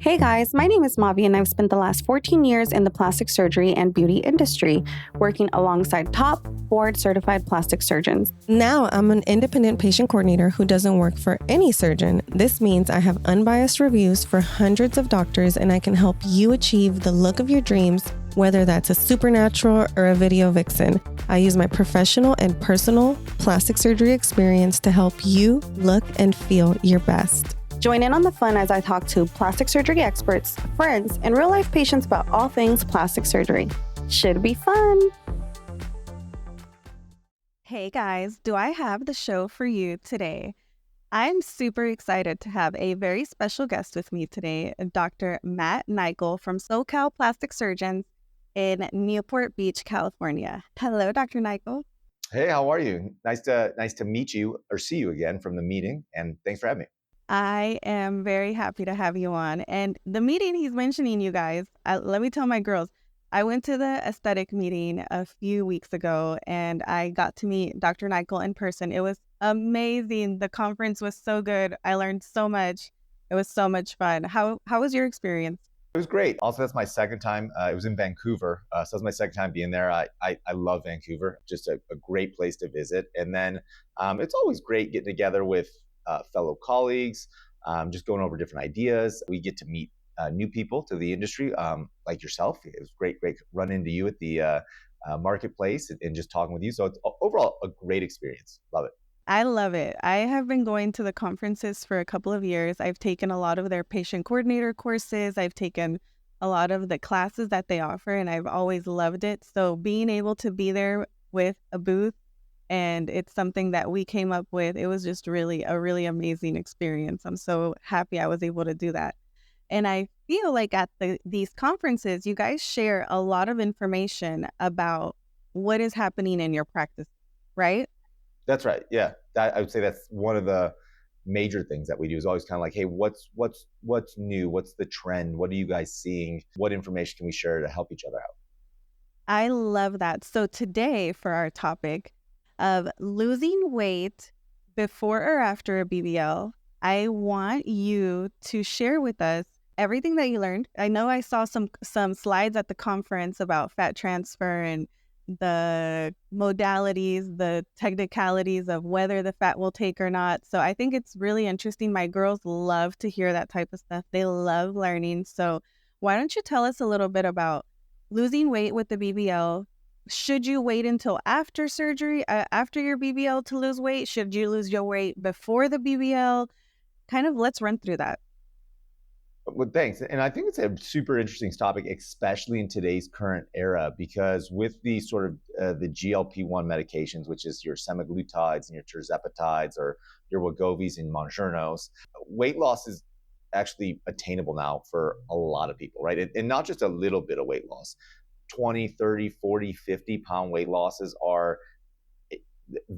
Hey guys, my name is Mavi and I've spent the last 14 years in the plastic surgery and beauty industry, working alongside top board certified plastic surgeons. Now I'm an independent patient coordinator who doesn't work for any surgeon. This means I have unbiased reviews for hundreds of doctors and I can help you achieve the look of your dreams, whether that's a supernatural or a video vixen. I use my professional and personal plastic surgery experience to help you look and feel your best. Join in on the fun as I talk to plastic surgery experts, friends, and real-life patients about all things plastic surgery. Should be fun. Hey guys, do I have the show for you today? I'm super excited to have a very special guest with me today, Dr. Matt Nykiel from SoCal Plastic Surgeons in Newport Beach, California. Hello, Dr. Nykiel. Hey, how are you? Nice to meet you or see you again from the meeting, and thanks for having me. I am very happy to have you on. And the meeting he's mentioning, you guys, let me tell my girls, I went to the aesthetic meeting a few weeks ago and I got to meet Dr. Nykiel in person. It was amazing. The conference was so good. I learned so much. It was so much fun. How was your experience? It was great. Also, that's my second time. It was in Vancouver, so that's my second time being there. I love Vancouver. Just a great place to visit. And then it's always great getting together with fellow colleagues, just going over different ideas. We get to meet new people to the industry, like yourself. It was great run into you at the marketplace and just talking with you. So it's overall a great experience. Love it. I love it. I have been going to the conferences for a couple of years. I've taken a lot of their patient coordinator courses. I've taken a lot of the classes that they offer, and I've always loved it. So being able to be there with a booth, and it's something that we came up with, it was just really a really amazing experience. I'm so happy I was able to do that. And I feel like at these conferences, you guys share a lot of information about what is happening in your practice, right? That's right. Yeah, I would say that's one of the major things that we do is always kind of like, hey, what's new? What's the trend? What are you guys seeing? What information can we share to help each other out? I love that. So today for our topic of losing weight before or after a BBL, I want you to share with us everything that you learned. I know I saw some slides at the conference about fat transfer and the modalities, the technicalities of whether the fat will take or not. So I think it's really interesting. My girls love to hear that type of stuff. They love learning. So why don't you tell us a little bit about losing weight with the BBL? Should you wait until after surgery, after your BBL to lose weight? Should you lose your weight before the BBL? Kind of let's run through that. Well, thanks. And I think it's a super interesting topic, especially in today's current era, because with the sort of the GLP-1 medications, which is your semaglutides and your tirzepatides or your Wegovy's and Mounjaro, weight loss is actually attainable now for a lot of people, right? And not just a little bit of weight loss. 20, 30, 40, 50-pound weight losses are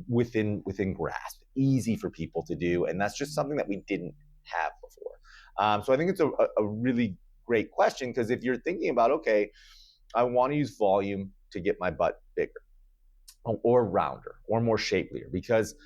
within grasp, easy for people to do. And that's just something that we didn't have before. So I think it's a really great question, because if you're thinking about, okay, I want to use volume to get my butt bigger or rounder or more shapelier, because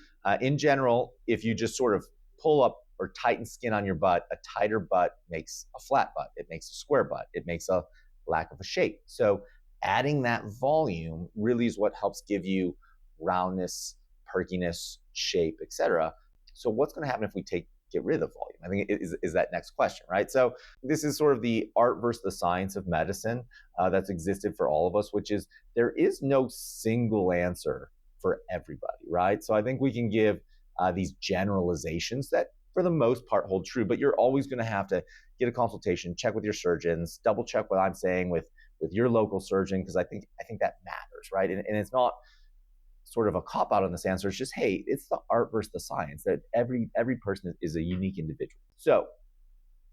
in general, if you just sort of pull up or tighten skin on your butt, a tighter butt makes a flat butt. It makes a square butt. It makes a lack of a shape. So adding that volume really is what helps give you roundness, perkiness, shape, etc. So what's going to happen if we get rid of the volume? I think is that next question, right? So this is sort of the art versus the science of medicine that's existed for all of us, which is there is no single answer for everybody, right? So I think we can give these generalizations that for the most part hold true, but you're always going to have to get a consultation, check with your surgeons, double check what I'm saying with your local surgeon, because I think that matters, right? And it's not sort of a cop out on this answer. It's just, hey, it's the art versus the science, that every person is a unique individual. So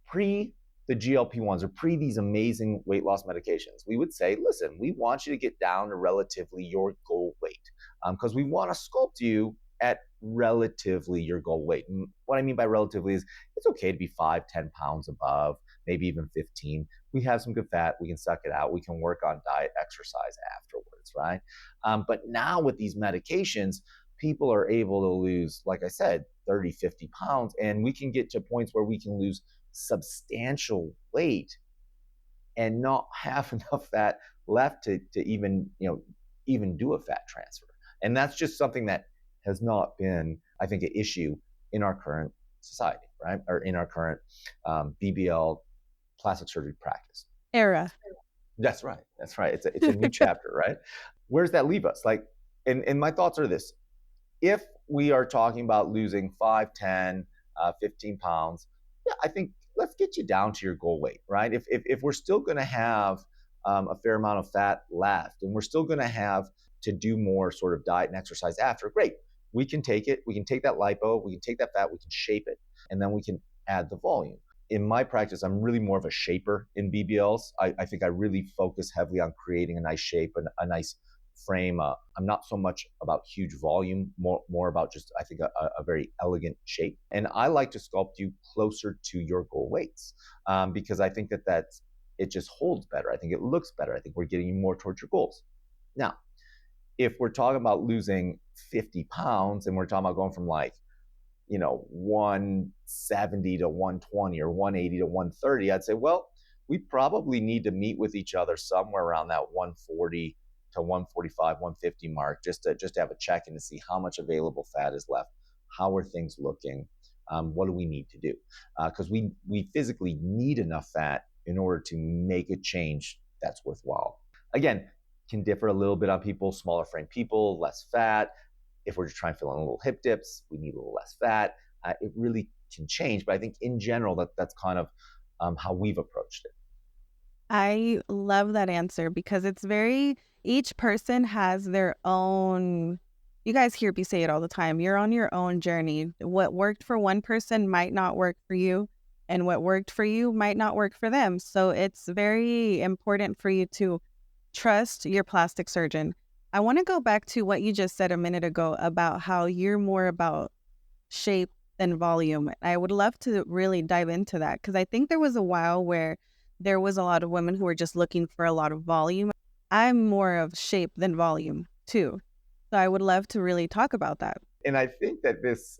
pre the GLP-1s or pre these amazing weight loss medications, we would say, listen, we want you to get down to relatively your goal weight, because we want to sculpt you at relatively your goal weight. And what I mean by relatively is it's okay to be 5-10 pounds above, maybe even 15. We have some good fat, we can suck it out, we can work on diet, exercise afterwards, right? But now with these medications, people are able to lose, like I said, 30, 50 pounds. And we can get to points where we can lose substantial weight and not have enough fat left to even, even do a fat transfer. And that's just something that has not been, I think, an issue in our current society, right? Or in our current BBL plastic surgery practice. Era. That's right. That's right. It's a new chapter, right? Where's that leave us? Like, and my thoughts are this. If we are talking about losing 5, 10, 15 pounds, yeah, I think let's get you down to your goal weight, right? If we're still going to have a fair amount of fat left and we're still going to have to do more sort of diet and exercise after, great. We can take it. We can take that lipo. We can take that fat. We can shape it. And then we can add the volume. In my practice, I'm really more of a shaper in BBLs. I think I really focus heavily on creating a nice shape and a nice frame. I'm not so much about huge volume, more about just, I think, a very elegant shape. And I like to sculpt you closer to your goal weights because I think it just holds better. I think it looks better. I think we're getting you more towards your goals. Now, if we're talking about losing 50 pounds and we're talking about going from 170 to 120 or 180 to 130, I'd say, well, we probably need to meet with each other somewhere around that 140 to 145, 150 mark, just to have a check in to see how much available fat is left. How are things looking? What do we need to do? Because we physically need enough fat in order to make a change that's worthwhile. Again, can differ a little bit on people, smaller frame people, less fat. If we're just trying to fill in a little hip dips, we need a little less fat. It really can change, but I think in general, that's kind of how we've approached it. I love that answer because each person has their own, you guys hear me say it all the time, you're on your own journey. What worked for one person might not work for you, and what worked for you might not work for them. So it's very important for you to trust your plastic surgeon. I want to go back to what you just said a minute ago about how you're more about shape than volume. I would love to really dive into that because I think there was a while where there was a lot of women who were just looking for a lot of volume. I'm more of shape than volume too. So I would love to really talk about that. And I think that this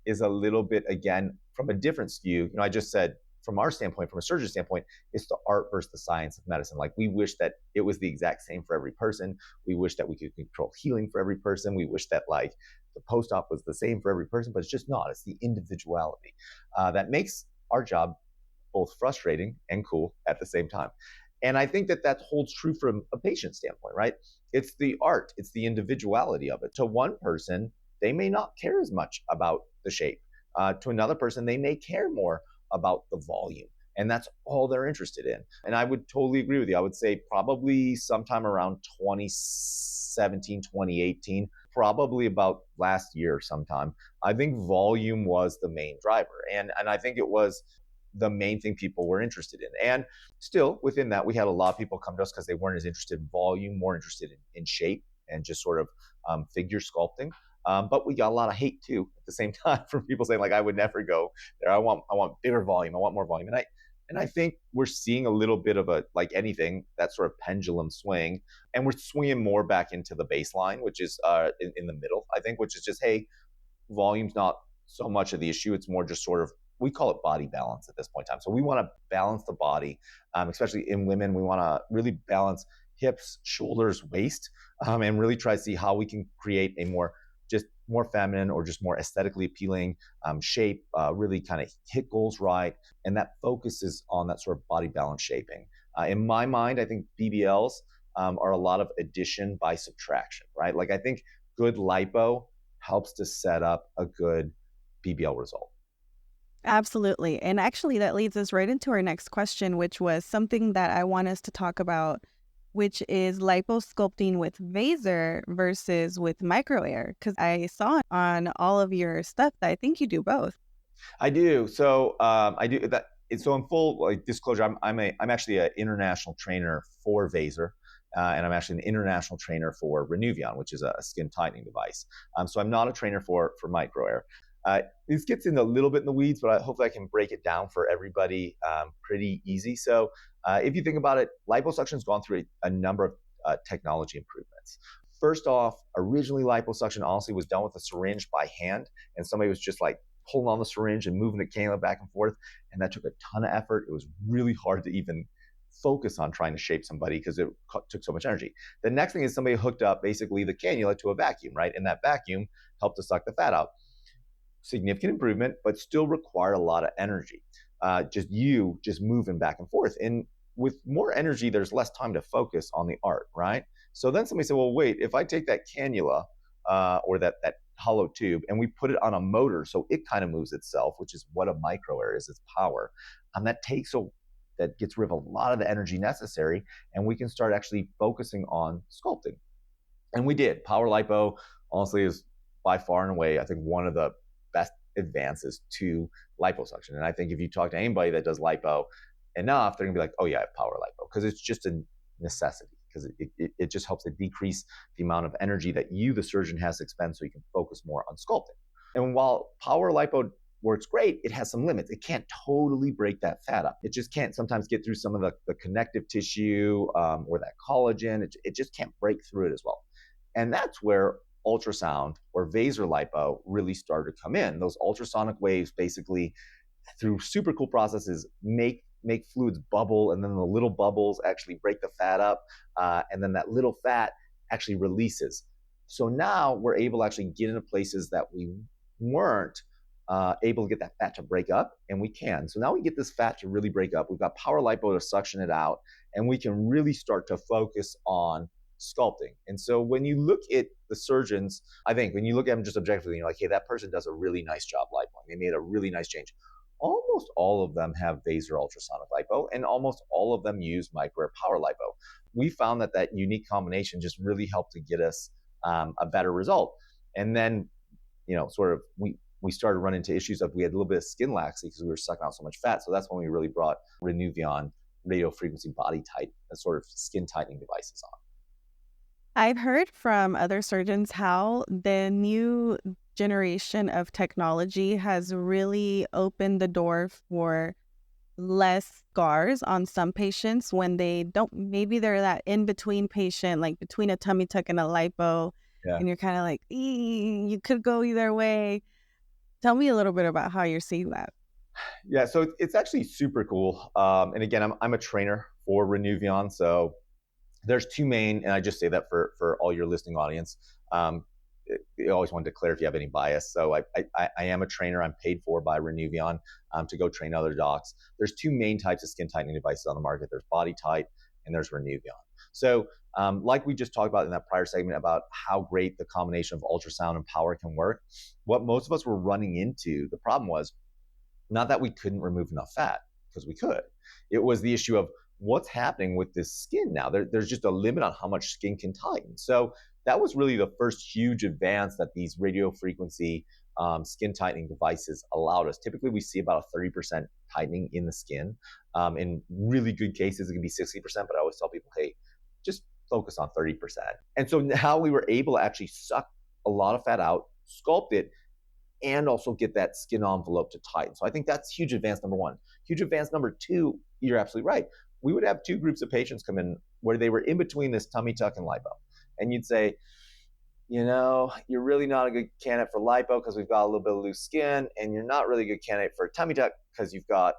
is a little bit, again, from a different skew. I just said from our standpoint, from a surgeon standpoint, it's the art versus the science of medicine. Like, we wish that it was the exact same for every person. We wish that we could control healing for every person. We wish that the post-op was the same for every person, but it's just not. It's the individuality that makes our job both frustrating and cool at the same time. And I think that holds true from a patient standpoint, right? It's the art, it's the individuality of it. To one person, they may not care as much about the shape. To another person, they may care more about the volume. And that's all they're interested in. And I would totally agree with you. I would say probably sometime around 2017, 2018, probably about last year sometime, I think volume was the main driver. And I think it was the main thing people were interested in. And still within that, we had a lot of people come to us because they weren't as interested in volume, more interested in shape and just sort of figure sculpting. But we got a lot of hate too at the same time from people saying, like, I would never go there. I want bigger volume. I want more volume. And I think we're seeing a little bit of a, like anything, that sort of pendulum swing, and we're swinging more back into the baseline, which is in the middle, I think, which is just, hey, volume's not so much of the issue. It's more just sort of, we call it body balance at this point in time. So we want to balance the body, especially in women. We want to really balance hips, shoulders, waist, and really try to see how we can create a more feminine or just more aesthetically appealing shape, really kind of hit goals right. And that focuses on that sort of body balance shaping. In my mind, I think BBLs are a lot of addition by subtraction, right? Like, I think good lipo helps to set up a good BBL result. Absolutely. And actually, that leads us right into our next question, which was something that I want us to talk about, which is liposculpting with Vaser versus with micro air. Because I saw on all of your stuff that I think you do both. I do. So I do that. So in full disclosure, I'm actually an international trainer for Vaser. And I'm actually an international trainer for Renuvion, which is a skin tightening device. So I'm not a trainer for micro air. This gets in a little bit in the weeds, but hopefully I can break it down for everybody pretty easy. So if you think about it, liposuction has gone through a number of technology improvements. first off, originally liposuction honestly was done with a syringe by hand, and somebody was just like pulling on the syringe and moving the cannula back and forth, and that took a ton of effort. It was really hard to even focus on trying to shape somebody because it took so much energy. The next thing is somebody hooked up basically the cannula to a vacuum, right? And that vacuum helped to suck the fat out. Significant improvement, but still require a lot of energy. Just moving back and forth. And with more energy, there's less time to focus on the art, right? So then somebody said, well, wait, if I take that cannula or that hollow tube and we put it on a motor so it kind of moves itself, which is what a micro air is, it's power, that gets rid of a lot of the energy necessary, and we can start actually focusing on sculpting. And we did. Power lipo, honestly, is by far and away, I think, one of the best advances to liposuction. And I think if you talk to anybody that does lipo enough, they're gonna be like, oh yeah, I have power lipo, because it's just a necessity, because it just helps to decrease the amount of energy that you, the surgeon, has to expend so you can focus more on sculpting. And while power lipo works great, it has some limits. It can't totally break that fat up. It just can't sometimes get through some of the connective tissue or that collagen. It just can't break through it as well. And that's where ultrasound or Vaser lipo really started to come in. Those ultrasonic waves basically, through super cool processes, make fluids bubble, and then the little bubbles actually break the fat up, and then that little fat actually releases. So now we're able to actually get into places that we weren't able to get that fat to break up, and we can. So now we get this fat to really break up. We've got power lipo to suction it out, and we can really start to focus on sculpting. And so when you look at the surgeons, I think when you look at them just objectively, you're like, hey, that person does a really nice job lipoing. They made a really nice change. Almost all of them have Vaser ultrasonic lipo, and almost all of them use micro air power lipo. We found that unique combination just really helped to get us a better result. And then, sort of we started running into issues of we had a little bit of skin laxity because we were sucking out so much fat. So that's when we really brought Renuvion radio frequency body tight, sort of skin tightening devices on. I've heard from other surgeons how the new generation of technology has really opened the door for less scars on some patients when they don't, maybe they're that in-between patient, like between a tummy tuck and a lipo, and you're kind of like, you could go either way. Tell me a little bit about how you're seeing that. Yeah, so it's actually super cool. And again, I'm a trainer for Renuvion, so there's two main, and I just say that for all your listening audience. You always want to declare if you have any bias. So I am a trainer. I'm paid for by Renuvion to go train other docs. There's two main types of skin tightening devices on the market. There's Body Tight and there's Renuvion. So like we just talked about in that prior segment about how great the combination of ultrasound and power can work, what most of us were running into, the problem was not that we couldn't remove enough fat, because we could. It was the issue of what's happening with this skin now. There's just a limit on how much skin can tighten. So that was really the first huge advance that these radio frequency skin tightening devices allowed us. Typically, we see about a 30% tightening in the skin. In really good cases, it can be 60%, but I always tell people, hey, just focus on 30%. And so now we were able to actually suck a lot of fat out, sculpt it, and also get that skin envelope to tighten. So I think that's huge advance number one. Huge advance number two, you're absolutely right. We would have two groups of patients come in where they were in between this tummy tuck and lipo. And you'd say, you're really not a good candidate for lipo because we've got a little bit of loose skin, and you're not really a good candidate for a tummy tuck because you don't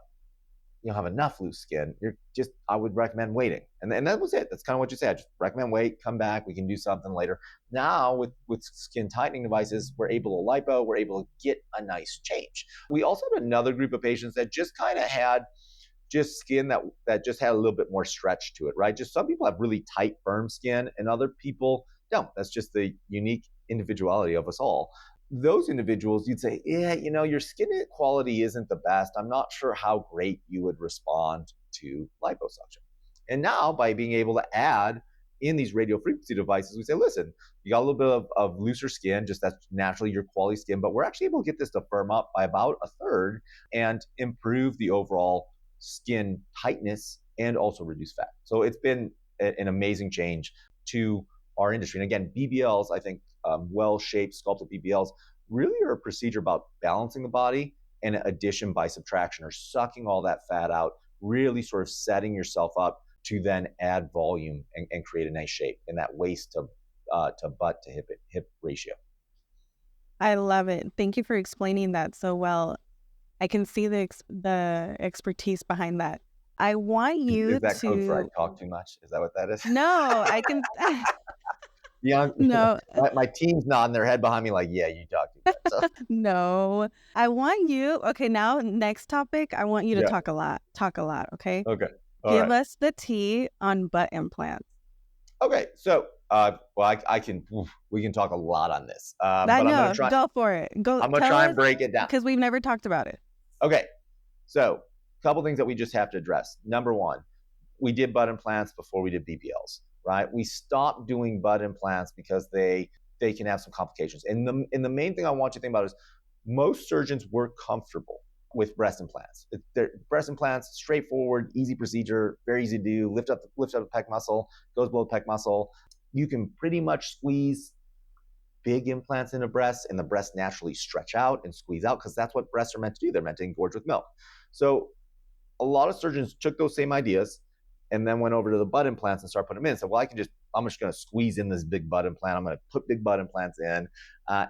have enough loose skin. I would recommend waiting. And that was it. That's kind of what you said. Just recommend wait, come back, we can do something later. Now with skin tightening devices, we're able to lipo, we're able to get a nice change. We also had another group of patients that just kind of had just skin that just had a little bit more stretch to it, right? Just some people have really tight, firm skin, and other people don't. That's just the unique individuality of us all. Those individuals, you'd say, yeah, your skin quality isn't the best. I'm not sure how great you would respond to liposuction. And now by being able to add in these radio frequency devices, we say, listen, you got a little bit of looser skin, just that's naturally your quality skin, but we're actually able to get this to firm up by about a third and improve the overall skin tightness and also reduce fat. So it's been an amazing change to our industry. And again, BBLs, I think well-shaped, sculpted BBLs really are a procedure about balancing the body and addition by subtraction, or sucking all that fat out, really sort of setting yourself up to then add volume and create a nice shape in that waist to to butt to hip ratio. I love it. Thank you for explaining that so well. I can see the expertise behind that. I want you Is that code for I to talk too much? Is that what that is? no, I can Young, no, my team's nodding their head behind me like, yeah, you talk too much. So, no. I want you, okay, now next topic, I want you to yeah. talk a lot. Talk a lot, okay? Okay. All Give right. us the tea on butt implants. Okay. So, well, I can, we can talk a lot on this, I but know, go for it. Go I'm going to tell try us and break it down. because we've never talked about it. Okay. So, a couple things that we just have to address. Number one, we did butt implants before we did BBLs, right? We stopped doing butt implants because they can have some complications. And the main thing I want you to think about is most surgeons were comfortable with breast implants. Breast implants, straightforward, easy procedure, very easy to do. Lift up the pec muscle, goes below the pec muscle. You can pretty much squeeze big implants into breasts, and the breasts naturally stretch out and squeeze out because that's what breasts are meant to do. They're meant to engorge with milk. So a lot of surgeons took those same ideas and then went over to the butt implants and started putting them in. So, well, I'm just going to squeeze in this big butt implant. I'm going to put big butt implants in.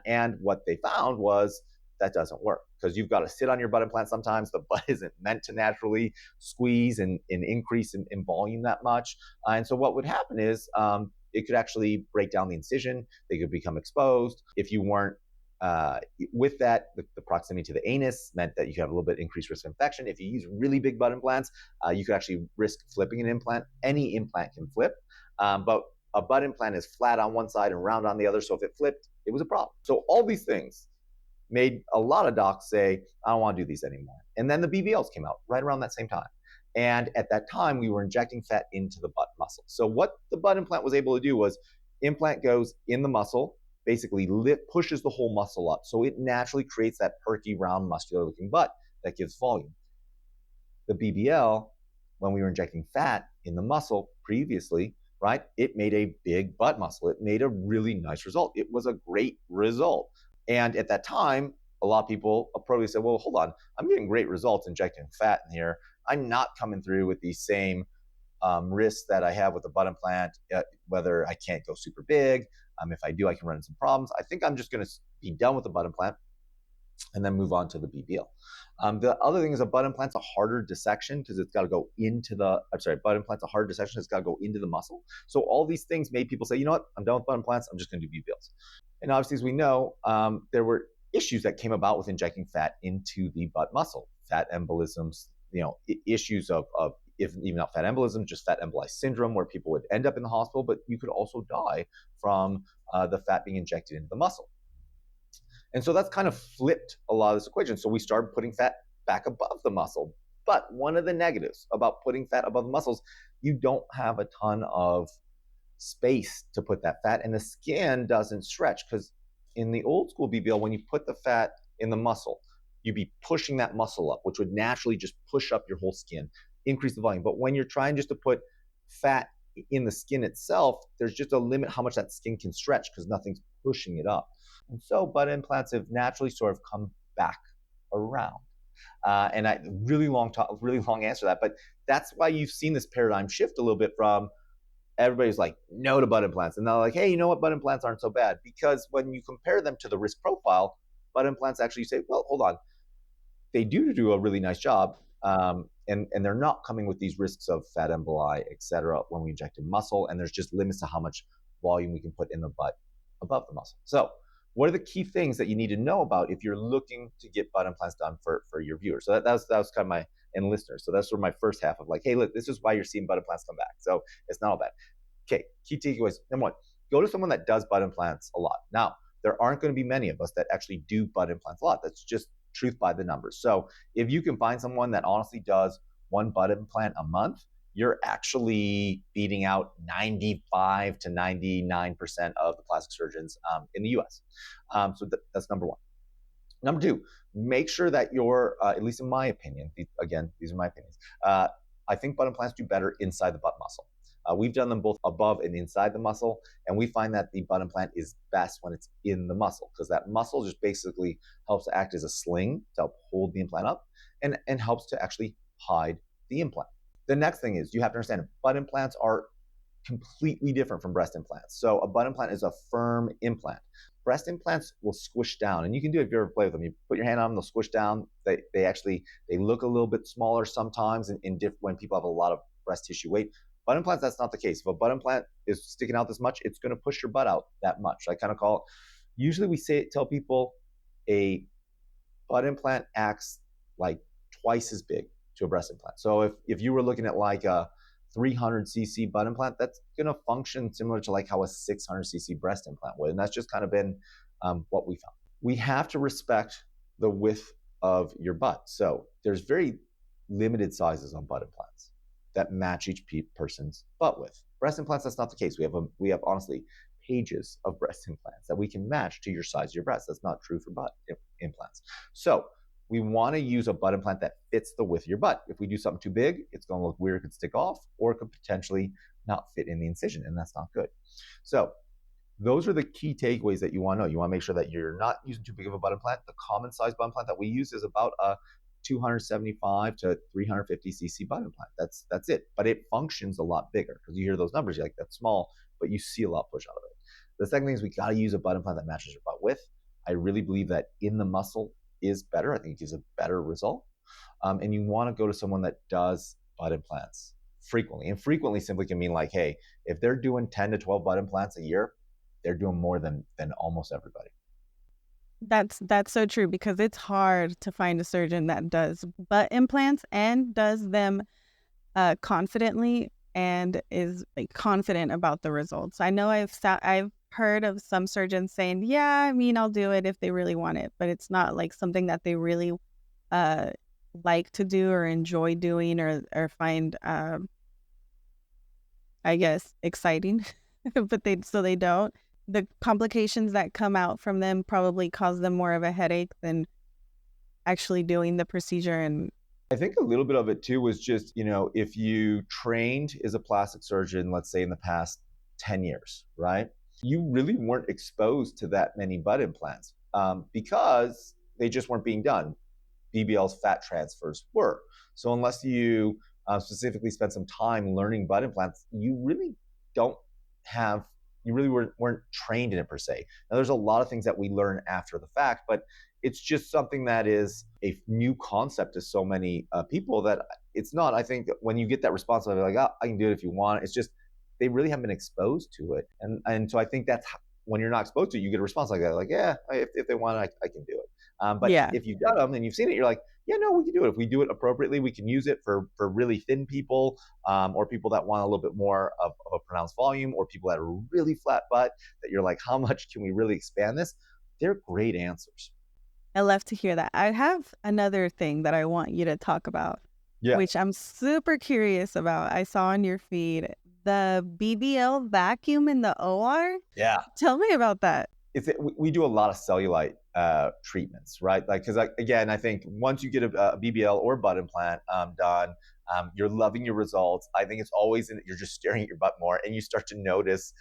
And what they found was that doesn't work because you've got to sit on your butt implant sometimes. The butt isn't meant to naturally squeeze and increase in volume that much. And so what would happen is it could actually break down the incision. They could become exposed. If you weren't with that, the proximity to the anus meant that you could have a little bit increased risk of infection. If you use really big butt implants, you could actually risk flipping an implant. Any implant can flip, but a butt implant is flat on one side and round on the other. So if it flipped, it was a problem. So all these things made a lot of docs say, I don't want to do these anymore. And then the BBLs came out right around that same time. And at that time, we were injecting fat into the butt muscle. So what the butt implant was able to do was implant goes in the muscle, basically pushes the whole muscle up. So it naturally creates that perky, round, muscular looking butt that gives volume. The BBL, when we were injecting fat in the muscle previously, right, it made a big butt muscle. It made a really nice result. It was a great result. And at that time, a lot of people probably said, well, hold on, I'm getting great results injecting fat in here. I'm not coming through with these same risks that I have with a butt implant, whether I can't go super big. If I do, I can run into some problems. I think I'm just going to be done with the butt implant and then move on to the BBL. The other thing is a butt implant's a harder dissection because it's got to go into butt implant's a harder dissection. It's got to go into the muscle. So all these things made people say, you know what, I'm done with butt implants. I'm just going to do BBLs. And obviously, as we know, there were issues that came about with injecting fat into the butt muscle, fat embolisms, issues of if even not fat embolism, just fat emboli syndrome, where people would end up in the hospital, but you could also die from the fat being injected into the muscle. And so that's kind of flipped a lot of this equation. So we started putting fat back above the muscle. But one of the negatives about putting fat above the muscles, you don't have a ton of space to put that fat, and the skin doesn't stretch because in the old school BBL, when you put the fat in the muscle, you'd be pushing that muscle up, which would naturally just push up your whole skin, increase the volume. But when you're trying just to put fat in the skin itself, there's just a limit how much that skin can stretch because nothing's pushing it up. And so butt implants have naturally sort of come back around. And I really long answer to that, but that's why you've seen this paradigm shift a little bit from everybody's like no to butt implants, and they're like, hey, you know what, butt implants aren't so bad, because when you compare them to the risk profile, butt implants actually say, well, hold on, they do a really nice job, and they're not coming with these risks of fat emboli, et cetera, when we inject in muscle, and there's just limits to how much volume we can put in the butt above the muscle. So what are the key things that you need to know about if you're looking to get butt implants done for your viewers? So that was kind of my, and listeners. So that's sort of my first half of like, hey, look, this is why you're seeing butt implants come back. So it's not all bad. Okay, key takeaways. Number one, go to someone that does butt implants a lot. Now, there aren't going to be many of us that actually do butt implants a lot. That's just truth by the numbers. So if you can find someone that honestly does one butt implant a month, you're actually beating out 95 to 99% of the plastic surgeons in the US. So that's number one. Number two, make sure that you're, at least in my opinion, again, these are my opinions, I think butt implants do better inside the butt muscle. We've done them both above and inside the muscle, and we find that the butt implant is best when it's in the muscle, because that muscle just basically helps to act as a sling to help hold the implant up and helps to actually hide the implant. The next thing is you have to understand butt implants are completely different from breast implants. So a butt implant is a firm implant. Breast implants will squish down, and you can do it if you ever play with them. You put your hand on them, they'll squish down. They look a little bit smaller sometimes when people have a lot of breast tissue weight. Butt implants, that's not the case. If a butt implant is sticking out this much, it's going to push your butt out that much. I kind of call it, usually we tell people a butt implant acts like twice as big to a breast implant. So if you were looking at like a 300cc butt implant, that's going to function similar to like how a 600cc breast implant would. And that's just kind of been what we found. We have to respect the width of your butt. So there's very limited sizes on butt implants that match each person's butt width. Breast implants, that's not the case. We have honestly pages of breast implants that we can match to your size of your breast. That's not true for butt implants. So we want to use a butt implant that fits the width of your butt. If we do something too big, it's going to look weird. It could stick off, or it could potentially not fit in the incision, and that's not good. So those are the key takeaways that you want to know. You want to make sure that you're not using too big of a butt implant. The common size butt implant that we use is about a 275 to 350cc butt implant. That's it. But it functions a lot bigger, because you hear those numbers, you're like, that's small, but you see a lot push out of it. The second thing is we got to use a butt implant that matches your butt width. I really believe that in the muscle is better. I think it gives a better result. And you want to go to someone that does butt implants frequently. And frequently simply can mean like, hey, if they're doing 10 to 12 butt implants a year, they're doing more than almost everybody. That's so true, because it's hard to find a surgeon that does butt implants and does them confidently and is like confident about the results. I know I've heard of some surgeons saying, yeah, I mean, I'll do it if they really want it, but it's not like something that they really like to do or enjoy doing or find, I guess, exciting, but they don't. The complications that come out from them probably cause them more of a headache than actually doing the procedure. And I think a little bit of it too was just, if you trained as a plastic surgeon, let's say in the past 10 years, right? You really weren't exposed to that many butt implants because they just weren't being done. BBLs, fat transfers were. So unless you specifically spent some time learning butt implants, you really weren't trained in it per se. Now there's a lot of things that we learn after the fact, but it's just something that is a new concept to so many people that it's not. I think when you get that response, they're like, oh, I can do it if you want. It's just they really haven't been exposed to it, and so I think that's when you're not exposed to it, you get a response like that, like, yeah, if they want it, I can do it. But yeah, if you've done them and you've seen it, you're like, yeah, no, we can do it. If we do it appropriately, we can use it for really thin people, or people that want a little bit more of a pronounced volume, or people that are really flat butt that you're like, how much can we really expand this? They're great answers. I love to hear that. I have another thing that I want you to talk about, Yeah. which I'm super curious about. I saw on your feed the BBL vacuum in the OR. Yeah. Tell me about that. We do a lot of cellulite treatments, right? Like, because again, I think once you get a BBL or butt implant done, you're loving your results. I think it's always you're just staring at your butt more, and you start to notice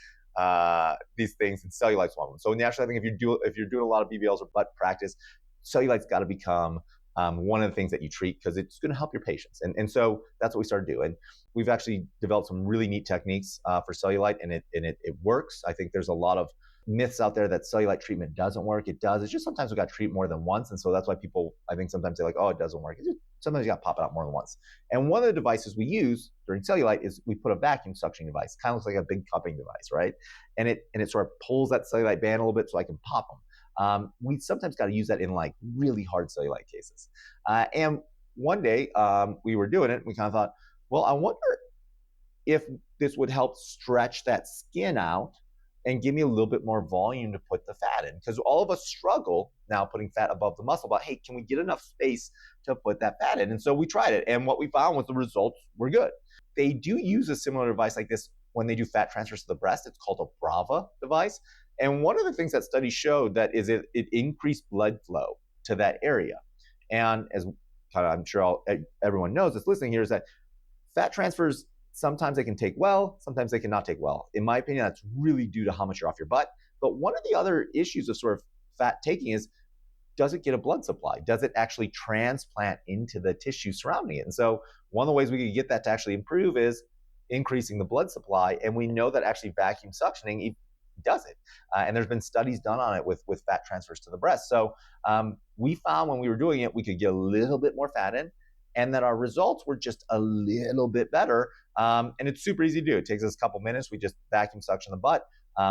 these things, and cellulite's one of them. So naturally, I think if you're doing a lot of BBLs or butt practice, cellulite's got to become one of the things that you treat, because it's going to help your patients. And so that's what we started doing. We've actually developed some really neat techniques for cellulite, and it works. I think there's a lot of myths out there that cellulite treatment doesn't work. It does. It's just sometimes we got to treat more than once. And so that's why people, I think sometimes say like, oh, it doesn't work. Sometimes you got to pop it out more than once. And one of the devices we use during cellulite is we put a vacuum suction device. Kind of looks like a big cupping device, right? And it sort of pulls that cellulite band a little bit so I can pop them. We sometimes got to use that in like really hard cellulite cases. And one day we were doing it, and we kind of thought, well, I wonder if this would help stretch that skin out and give me a little bit more volume to put the fat in. Because all of us struggle now putting fat above the muscle, but hey, can we get enough space to put that fat in? And so we tried it, and what we found was the results were good. They do use a similar device like this when they do fat transfers to the breast. It's called a Brava device. And one of the things that studies showed that is it increased blood flow to that area. And as kind of I'm sure everyone knows that's listening here, is that fat transfers, sometimes they can take well, sometimes they cannot take well. In my opinion, that's really due to how much you're off your butt. But one of the other issues of sort of fat taking is, does it get a blood supply? Does it actually transplant into the tissue surrounding it? And so one of the ways we could get that to actually improve is increasing the blood supply. And we know that actually vacuum suctioning does it. And there's been studies done on it with fat transfers to the breast. So we found when we were doing it, we could get a little bit more fat in, and that our results were just a little bit better. And it's super easy to do. It takes us a couple minutes. We just vacuum suction the butt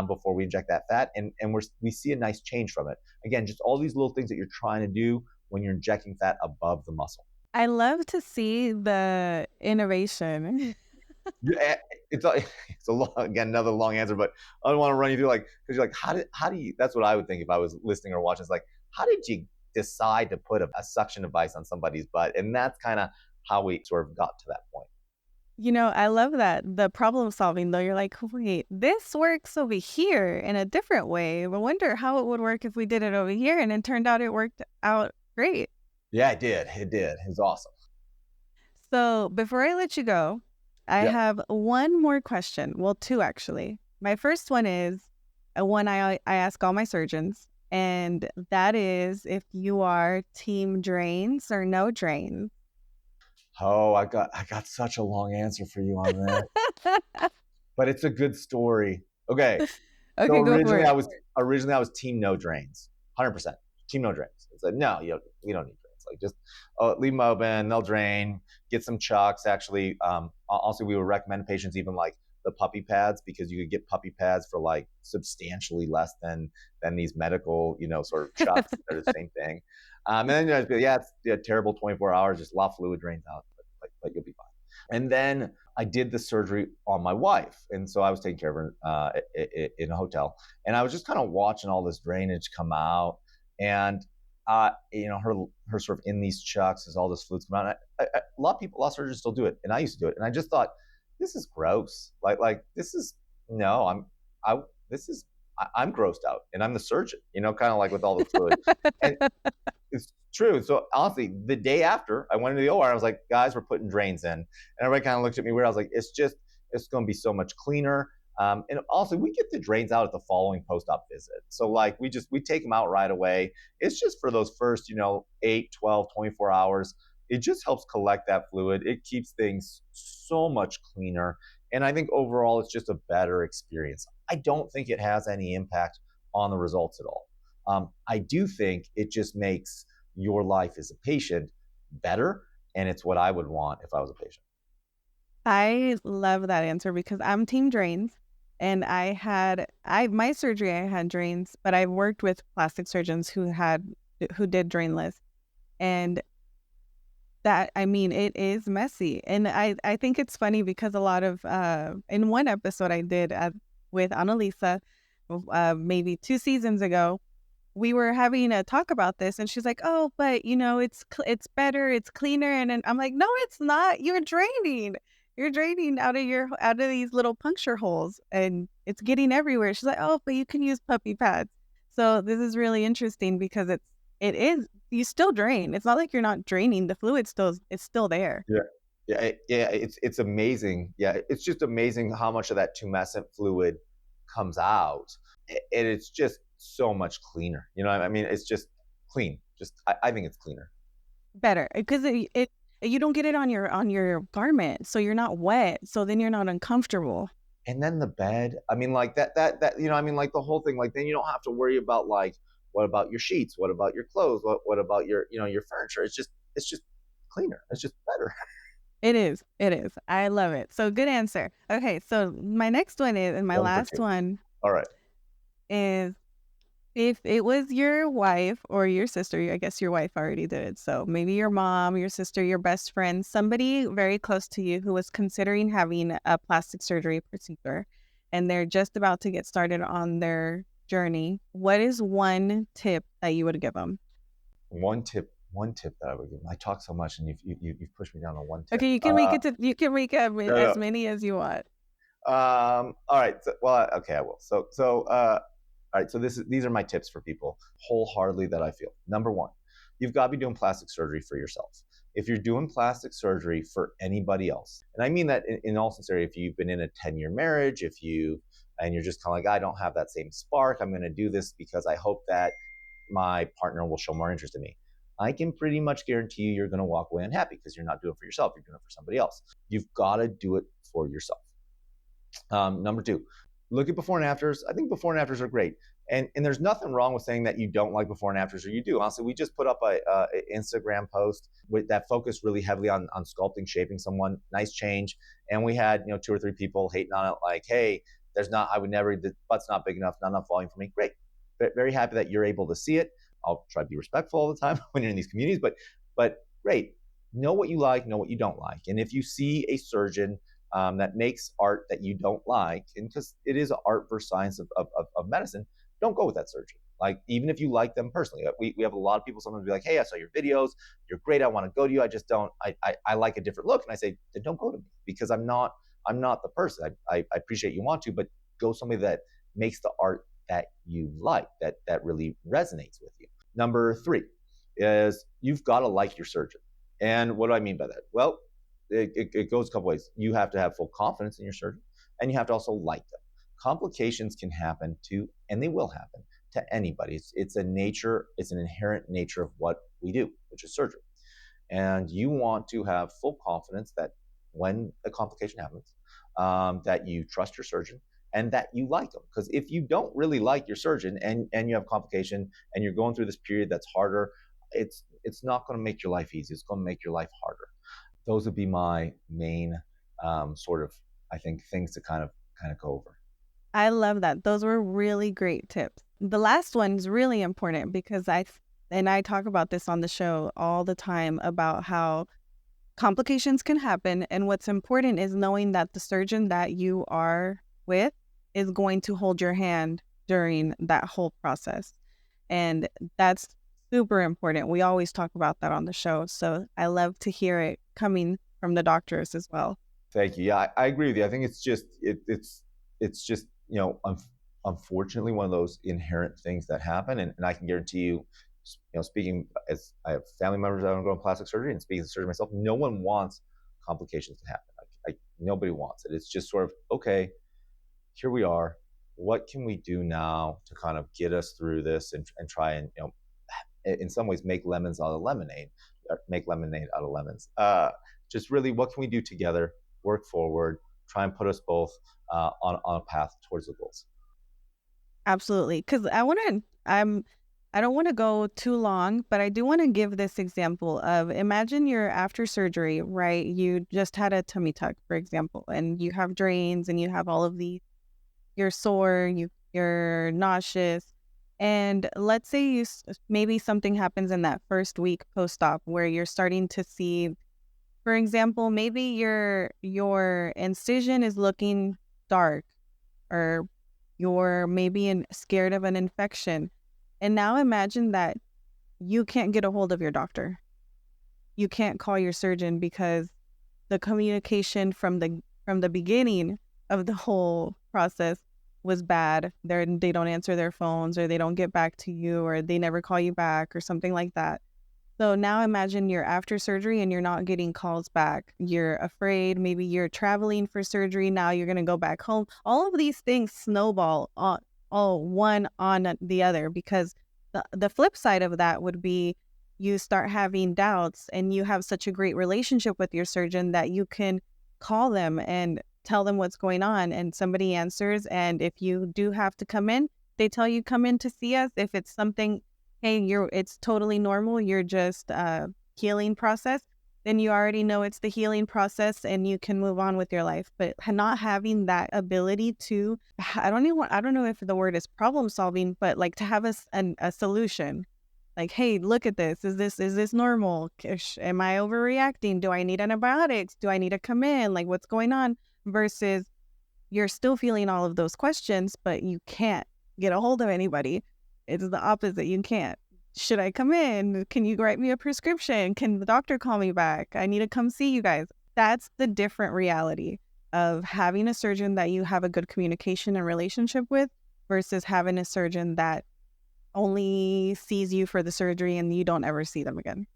before we inject that fat, and we see a nice change from it. Again, just all these little things that you're trying to do when you're injecting fat above the muscle. I love to see the innovation. It's a long, again, another long answer, but I don't want to run you through, like, because you're like, how do you, that's what I would think if I was listening or watching. It's like, how did you decide to put a suction device on somebody's butt? And that's kind of how we sort of got to that point. I love that. The problem solving, though, you're like, wait, this works over here in a different way. I wonder how it would work if we did it over here. And it turned out it worked out great. Yeah, it did. It was awesome. So before I let you go, I have one more question. Well, two, actually. My first one is one I ask all my surgeons, and that is if you are team drains or no drains. Oh, I got such a long answer for you on that. But it's a good story. Okay. Okay, so go for it. Originally I was team no drains. 100%. Team no drains. It's like, no, we don't need drains. Like, just leave them open, they'll drain, get some chucks. Actually, also we would recommend patients even like the puppy pads, because you could get puppy pads for like substantially less than these medical, sort of chucks. They're the same thing. And then it's terrible 24 hours, just a lot of fluid drains out, but you'll be fine. And then I did the surgery on my wife, and so I was taking care of her in a hotel, and I was just kind of watching all this drainage come out, and her sort of in these chucks as all this fluid's come out. A lot of surgeons still do it, and I used to do it, and I just thought, this is gross. Like this is no, I'm grossed out, and I'm the surgeon, kind of like with all the fluid. And it's true. So honestly, the day after I went into the OR, I was like, guys, we're putting drains in. And everybody kind of looked at me weird. I was like, it's going to be so much cleaner. And also we get the drains out at the following post-op visit. So like we take them out right away. It's just for those first, 8, 12, 24 hours. It just helps collect that fluid. It keeps things so much cleaner. And I think overall, it's just a better experience. I don't think it has any impact on the results at all. I do think it just makes your life as a patient better, and it's what I would want if I was a patient. I love that answer because I'm team drains, and my surgery, I had drains, but I've worked with plastic surgeons who did drainless, and that, it is messy. And I think it's funny because a lot of, in one episode I did with Annalisa, maybe 2 seasons ago, we were having a talk about this, and she's like, oh, but it's better, it's cleaner. And then I'm like, no, it's not. You're draining out of these little puncture holes, and it's getting everywhere. She's like, oh, but you can use puppy pads. So this is really interesting because you still drain. It's not like you're not draining. The fluid it's still there. Yeah. It's amazing. Yeah. It's just amazing how much of that tumescent fluid comes out, and it's just so much cleaner. It's just clean. I think it's cleaner. Better because you don't get it on your garment, so you're not wet. So then you're not uncomfortable. And then the bed. Like that. Like the whole thing. Like then you don't have to worry about like, what about your sheets? What about your clothes? What about your your furniture? It's just cleaner. It's just better. It is. I love it. So good answer. Okay, so my next one is, and my last one. All right. Is if it was your wife or your sister, I guess your wife already did it. So maybe your mom, your sister, your best friend, somebody very close to you who was considering having a plastic surgery procedure, and they're just about to get started on their journey. What is one tip that you would give them? One tip that I would give them. I talk so much, and you've pushed me down on one tip. Okay, you can make as many as you want. All right. Okay, I will. So all right. So these are my tips for people wholeheartedly that I feel. Number one, you've got to be doing plastic surgery for yourself. If you're doing plastic surgery for anybody else, and I mean that in all sincerity, if you've been in a 10-year marriage, and you're just kind of like, I don't have that same spark, I'm going to do this because I hope that my partner will show more interest in me. I can pretty much guarantee you're going to walk away unhappy because you're not doing it for yourself. You're doing it for somebody else. You've got to do it for yourself. Number two, look at before and afters. I think before and afters are great. And there's nothing wrong with saying that you don't like before and afters, or you do. Honestly, we just put up a Instagram post with that focused really heavily on sculpting, shaping someone. Nice change. And we had 2 or 3 people hating on it, like, hey, the butt's not big enough, not enough volume for me. Great. Very happy that you're able to see it. I'll try to be respectful all the time when you're in these communities, but great. Know what you like, know what you don't like. And if you see a surgeon that makes art that you don't like, and because it is an art versus science of medicine, don't go with that surgeon. Like, even if you like them personally, we have a lot of people sometimes be like, hey, I saw your videos, you're great, I want to go to you, I just don't, I like a different look. And I say, then don't go to me, because I'm not the person. I appreciate you want to, but go somebody that makes the art that you like, that really resonates with you. Number 3 is you've got to like your surgeon. And what do I mean by that? Well, it goes a couple ways. You have to have full confidence in your surgeon, and you have to also like them. Complications can happen to, and they will happen to anybody. It's an inherent nature of what we do, which is surgery. And you want to have full confidence that when a complication happens, that you trust your surgeon and that you like them. Because if you don't really like your surgeon and you have complication and you're going through this period that's harder, it's not going to make your life easy. It's going to make your life harder. Those would be my main sort of, I think, things to kind of go over. I love that. Those were really great tips. The last one's really important because I talk about this on the show all the time about how complications can happen. And what's important is knowing that the surgeon that you are with is going to hold your hand during that whole process. And that's super important. We always talk about that on the show. So I love to hear it coming from the doctors as well. Thank you. Yeah, I agree with you. I think it's just, it's just, unfortunately one of those inherent things that happen. And I can guarantee you, speaking as I have family members that are undergoing plastic surgery, and speaking as a surgeon myself, no one wants complications to happen. Nobody wants it. It's just sort of, okay, here we are. What can we do now to kind of get us through this and try and, in some ways, make lemons out of lemonade, or make lemonade out of lemons. Just really, what can we do together, work forward, try and put us both on a path towards the goals. Absolutely. Because I don't want to go too long, but I do want to give this example of, imagine you're after surgery, right? You just had a tummy tuck, for example, and you have drains and you have all of you're sore, you're nauseous. And let's say maybe something happens in that first week post-op where you're starting to see, for example, maybe your incision is looking dark, or you're maybe scared of an infection. And now imagine that you can't get a hold of your doctor. You can't call your surgeon because the communication from the beginning of the whole process was bad. They don't answer their phones, or they don't get back to you, or they never call you back, or something like that. So now imagine you're after surgery and you're not getting calls back. You're afraid. Maybe you're traveling for surgery. Now you're going to go back home. All of these things snowball all one on the other, because the flip side of that would be you start having doubts, and you have such a great relationship with your surgeon that you can call them and tell them what's going on, and somebody answers. And if you do have to come in, they tell you come in to see us. If it's something, hey, it's totally normal, you're just healing process, then you already know it's the healing process and you can move on with your life. But not having that ability to, I don't know if the word is problem solving, but like to have a solution. Like, hey, look at this. Is this normal? Am I overreacting? Do I need antibiotics? Do I need to come in? Like, what's going on? Versus you're still feeling all of those questions, but you can't get a hold of anybody. It's the opposite. You can't. Should I come in? Can you write me a prescription? Can the doctor call me back? I need to come see you guys. That's the different reality of having a surgeon that you have a good communication and relationship with versus having a surgeon that only sees you for the surgery and you don't ever see them again.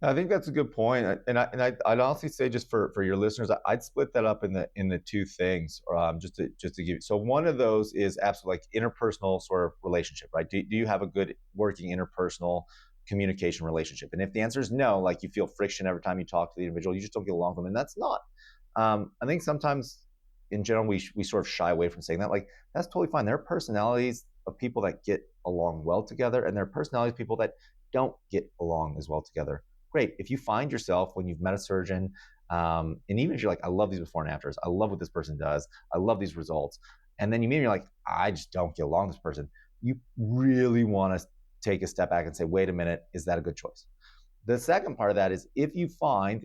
I think that's a good point, and I'd honestly say, just for your listeners, I'd split that up in the two things, just to give. So one of those is absolutely like interpersonal sort of relationship, right? Do you have a good working interpersonal communication relationship? And if the answer is no, like you feel friction every time you talk to the individual, you just don't get along with them, and that's not. I think sometimes in general, we sort of shy away from saying that. Like, that's totally fine. There are personalities of people that get along well together, and there are personalities of people that don't get along as well together. Great. If you find yourself when you've met a surgeon, and even if you're like, I love these before and afters, I love what this person does, I love these results, and then you maybe you're like, I just don't get along with this person, you really want to take a step back and say, wait a minute, is that a good choice? The second part of that is, if you find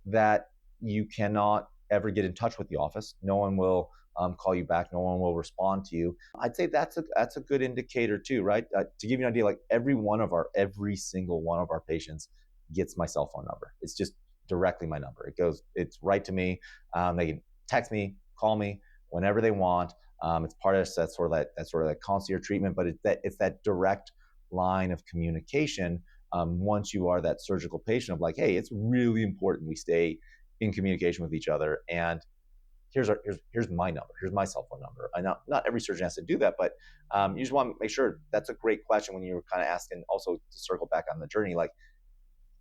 that you cannot ever get in touch with the office, no one will call you back, no one will respond to you, I'd say that's a good indicator too, right? To give you an idea, like every single one of our patients gets my cell phone number. It's just directly my number. It's right to me. They can text me, call me whenever they want. It's part of that sort of that concierge treatment, but it's that direct line of communication. Once you are that surgical patient of like, hey, it's really important we stay in communication with each other. And here's my number. Here's my cell phone number. I know not every surgeon has to do that, but you just want to make sure. That's a great question when you're kind of asking, also to circle back on the journey, like,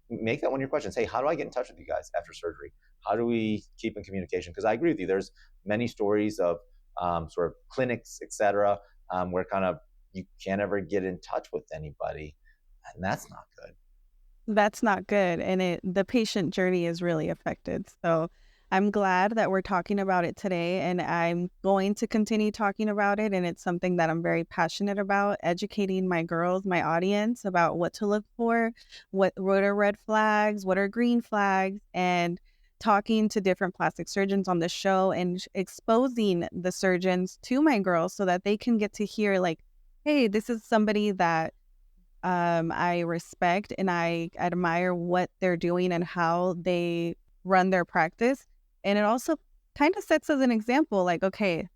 make that one of your questions. Hey, how do I get in touch with you guys after surgery? How do we keep in communication? Because I agree with you. There's many stories of sort of clinics, et cetera, where kind of you can't ever get in touch with anybody. And that's not good. That's not good. And the patient journey is really affected. So I'm glad that we're talking about it today, and I'm going to continue talking about it. And it's something that I'm very passionate about, educating my girls, my audience, about what to look for, what are red flags, what are green flags, and talking to different plastic surgeons on the show and exposing the surgeons to my girls so that they can get to hear like, hey, this is somebody that I respect and I admire what they're doing and how they run their practice. And it also kind of sets as an example, like, okay,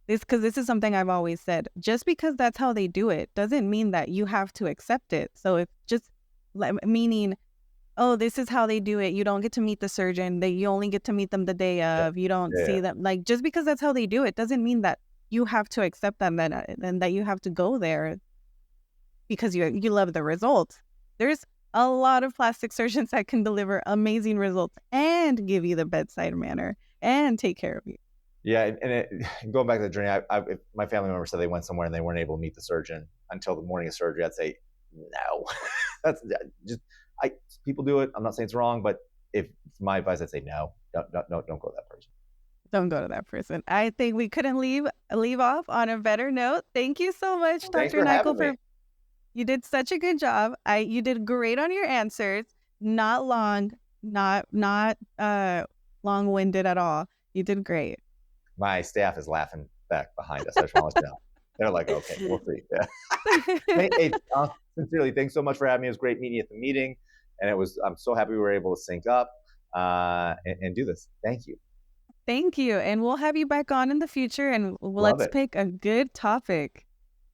because this is something I've always said, just because that's how they do it doesn't mean that you have to accept it. So if just meaning, oh, this is how they do it, you don't get to meet the surgeon, you only get to meet them the day of, you don't see them, like, just because that's how they do it doesn't mean that you have to accept them and that you have to go there because you love the results. There's a lot of plastic surgeons that can deliver amazing results and give you the bedside manner and take care of you. Yeah, and going back to the journey, if my family member said they went somewhere and they weren't able to meet the surgeon until the morning of surgery, I'd say no. That's just people do it. I'm not saying it's wrong, but if it's my advice, I'd say no. Don't go to that person. Don't go to that person. I think we couldn't leave off on a better note. Thank you so much, Thanks Dr. Nykiel, me. You did such a good job. You did great on your answers. Not long, not long-winded at all. You did great. My staff is laughing back behind us. I just want to let you know. They're like, okay, we'll see. Yeah. Hey, sincerely, thanks so much for having me. It was great meeting you at the meeting, and I'm so happy we were able to sync up and do this. Thank you. Thank you, and we'll have you back on in the future, and let's pick a good topic.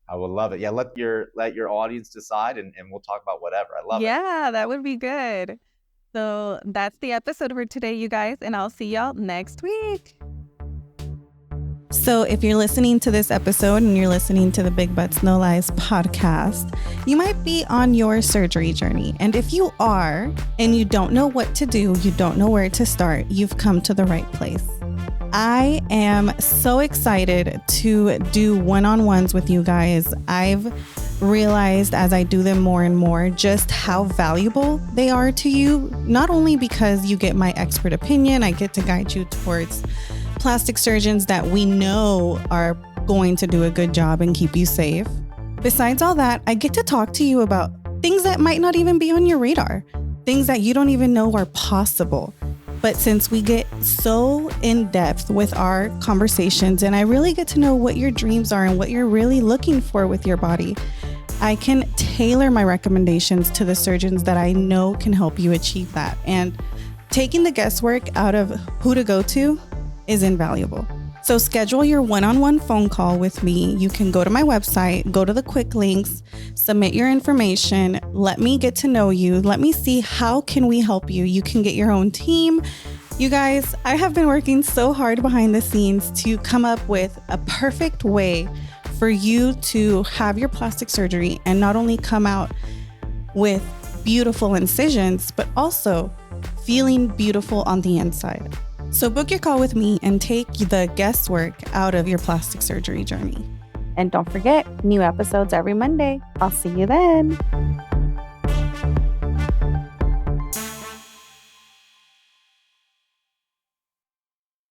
I would love it. Yeah, let your audience decide, and we'll talk about whatever. I love it. Yeah, that would be good. So that's the episode for today, you guys, and I'll see y'all next week. So if you're listening to this episode and you're listening to the Big Butts No Lies podcast, you might be on your surgery journey. And if you are, and you don't know what to do, you don't know where to start, you've come to the right place. I am so excited to do one-on-ones with you guys. I've realized as I do them more and more just how valuable they are to you, not only because you get my expert opinion, I get to guide you towards plastic surgeons that we know are going to do a good job and keep you safe. Besides all that, I get to talk to you about things that might not even be on your radar, things that you don't even know are possible. But since we get so in depth with our conversations and I really get to know what your dreams are and what you're really looking for with your body, I can tailor my recommendations to the surgeons that I know can help you achieve that. And taking the guesswork out of who to go to is invaluable. So schedule your one-on-one phone call with me. You can go to my website, go to the quick links, submit your information, let me get to know you. Let me see how can we help you. You can get your own team. You guys, I have been working so hard behind the scenes to come up with a perfect way for you to have your plastic surgery and not only come out with beautiful incisions, but also feeling beautiful on the inside. So book your call with me and take the guesswork out of your plastic surgery journey. And don't forget, new episodes every Monday. I'll see you then.